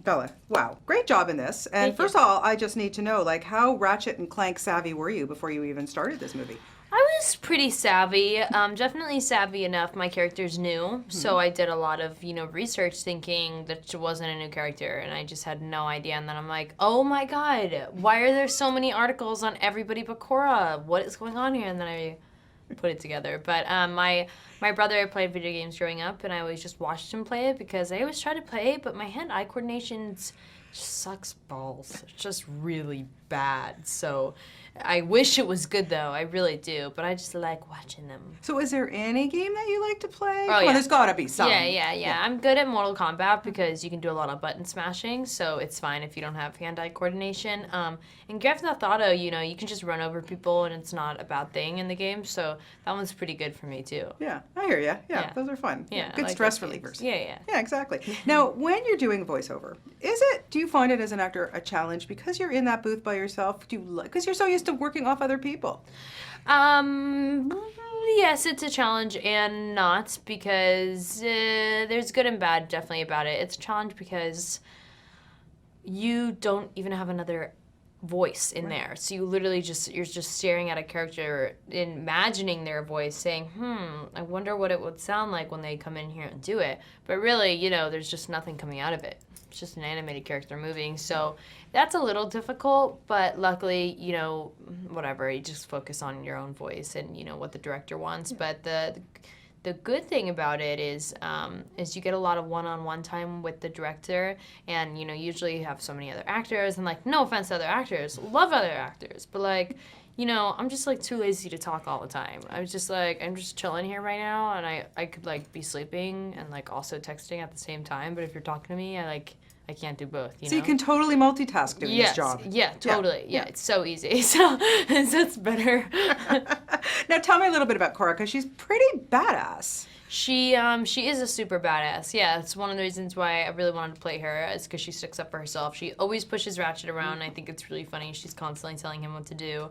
Bella, wow, great job in this. And Thank first you. of all, I just need to know, like, how Ratchet and Clank savvy were you before you even started this movie? I was pretty savvy, definitely savvy enough. My character's new, so I did a lot of, research thinking that it wasn't a new character, and I just had no idea. And then I'm like, oh my god, why are there so many articles on everybody but Cora? What is going on here? And then I put it together. But my brother played video games growing up, and I always just watched him play it because I always try to play, but my hand-eye coordination's just sucks balls. It's just really bad. So I wish it was good though. I really do. But I just like watching them. So is there any game that you like to play? Oh, Come on, yeah. there's gotta be some. Yeah. I'm good at Mortal Kombat because you can do a lot of button smashing, so it's fine if you don't have hand-eye coordination. In Grand Theft Auto, you can just run over people and it's not a bad thing in the game, so that one's pretty good for me too. Yeah, I hear you. Yeah, Yeah. those are fun. Yeah, I Good like stress those games. relievers. Yeah. Yeah, exactly. Now, when you're doing voiceover, do you find it as an actor a challenge because you're in that booth by yourself? Because you're so used to working off other people? Yes, it's a challenge and not because there's good and bad definitely about it. It's a challenge because you don't even have another voice in there. So you literally you're just staring at a character, imagining their voice, saying, I wonder what it would sound like when they come in here and do it. But really, there's just nothing coming out of it. It's just an animated character moving. So that's a little difficult, but luckily, whatever, you just focus on your own voice and, what the director wants. But the good thing about it is you get a lot of one-on-one time with the director, and usually you have so many other actors, and no offense to other actors, love other actors, but I'm just too lazy to talk all the time. I'm just chilling here right now, and I could be sleeping and also texting at the same time. But if you're talking to me, I can't do both. So you can totally multitask doing this job. Yeah, totally. Yeah, it's so easy. So it's better. Now tell me a little bit about Cora, because she's pretty badass. She is a super badass. Yeah, it's one of the reasons why I really wanted to play her, is because she sticks up for herself. She always pushes Ratchet around. I think it's really funny. She's constantly telling him what to do.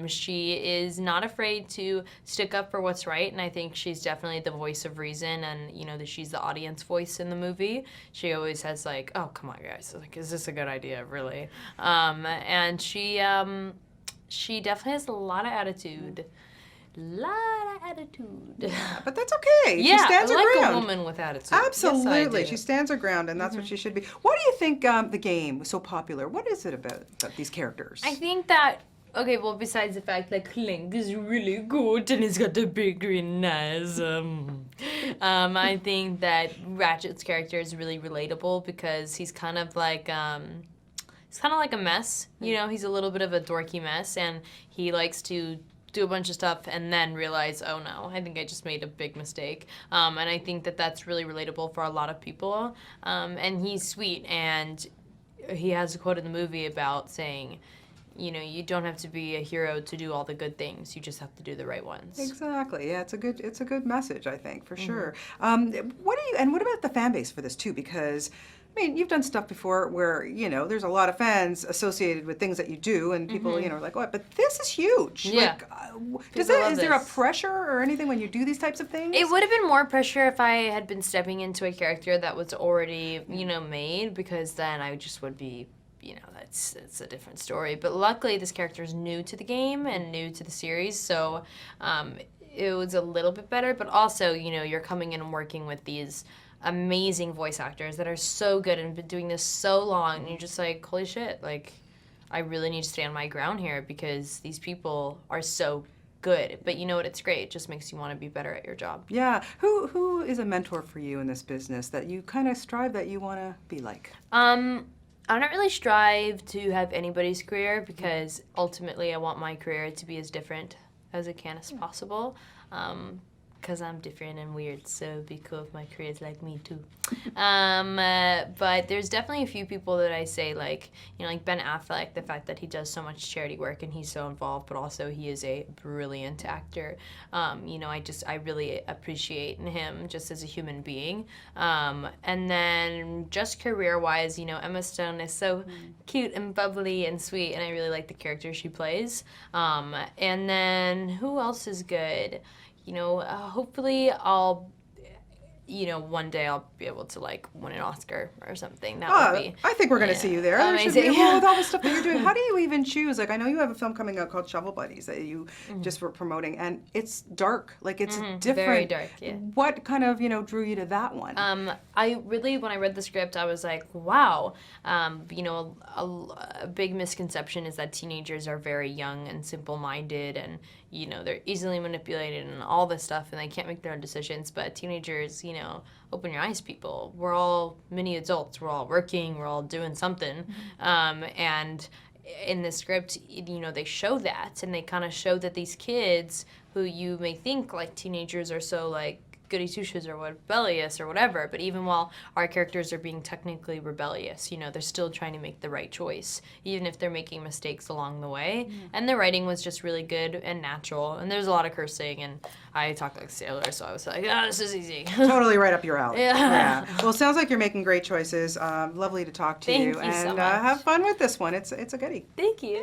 She is not afraid to stick up for what's right, and I think she's definitely the voice of reason, and that she's the audience voice in the movie. She always has oh, come on, guys. Is this a good idea, really? And she definitely has a lot of attitude. Yeah, but that's okay. Yeah, she stands her I like ground. a woman with attitude. Absolutely. Yes, she stands her ground, and that's what she should be. What do you think the game was so popular? What is it about these characters? I think that, okay, well, besides the fact that Clank is really good and he's got the big green eyes, I think that Ratchet's character is really relatable because he's kind of like a mess. He's a little bit of a dorky mess, and he likes to do a bunch of stuff and then realize, oh no, I think I just made a big mistake. And I think that that's really relatable for a lot of people. And he's sweet, and he has a quote in the movie about saying, you don't have to be a hero to do all the good things. You just have to do the right ones. Exactly. Yeah, it's a good message, I think, for sure. What about the fan base for this too? Because you've done stuff before where, there's a lot of fans associated with things that you do, and people, are like, what? But this is huge. Yeah. Is there a pressure or anything when you do these types of things? It would have been more pressure if I had been stepping into a character that was already, made, because then I just would be, it's a different story. But luckily, this character is new to the game and new to the series, so it was a little bit better. But also, you're coming in and working with these amazing voice actors that are so good and been doing this so long, and you're just like, holy shit, I really need to stand my ground here because these people are so good. But you know what? It's great. It just makes you want to be better at your job. Yeah. Who is a mentor for you in this business that you kind of strive that you want to be like? I don't really strive to have anybody's career because ultimately I want my career to be as different as it can as possible. Because I'm different and weird, so it'd be cool if my career is like me too. But there's definitely a few people that I say, like Ben Affleck, the fact that he does so much charity work and he's so involved, but also he is a brilliant actor. I really appreciate him just as a human being. And then just career-wise, Emma Stone is so cute and bubbly and sweet, and I really like the character she plays. And then who else is good? Hopefully you know, one day I'll be able to like win an Oscar or something. That would be. I think we're going to see you there. There should be, Amazing. well, with all the stuff that you're doing. How do you even choose? Like, I know you have a film coming out called Shovel Buddies that you just were promoting, and it's dark. Like, it's different. Very dark, yeah. What kind of, drew you to that one? I really, when I read the script, I was like, wow. You know, a big misconception is that teenagers are very young and simple-minded, and you know, they're easily manipulated and all this stuff, and they can't make their own decisions. But teenagers, you know, open your eyes, people. We're all mini adults. We're all working. We're all doing something. And in the script, you know, they show that, and they kind of show that these kids who you may think like teenagers are so like goody two-shoes or rebellious or whatever, but even while our characters are being technically rebellious, you know, they're still trying to make the right choice, even if they're making mistakes along the way. And the writing was just really good and natural, and there's a lot of cursing, and I talk like a sailor, so I was like, this is easy. Totally right up your alley. Yeah. Well, it sounds like you're making great choices. Lovely to talk to you. Thank you so And much. have fun with this one. It's a goodie. Thank you.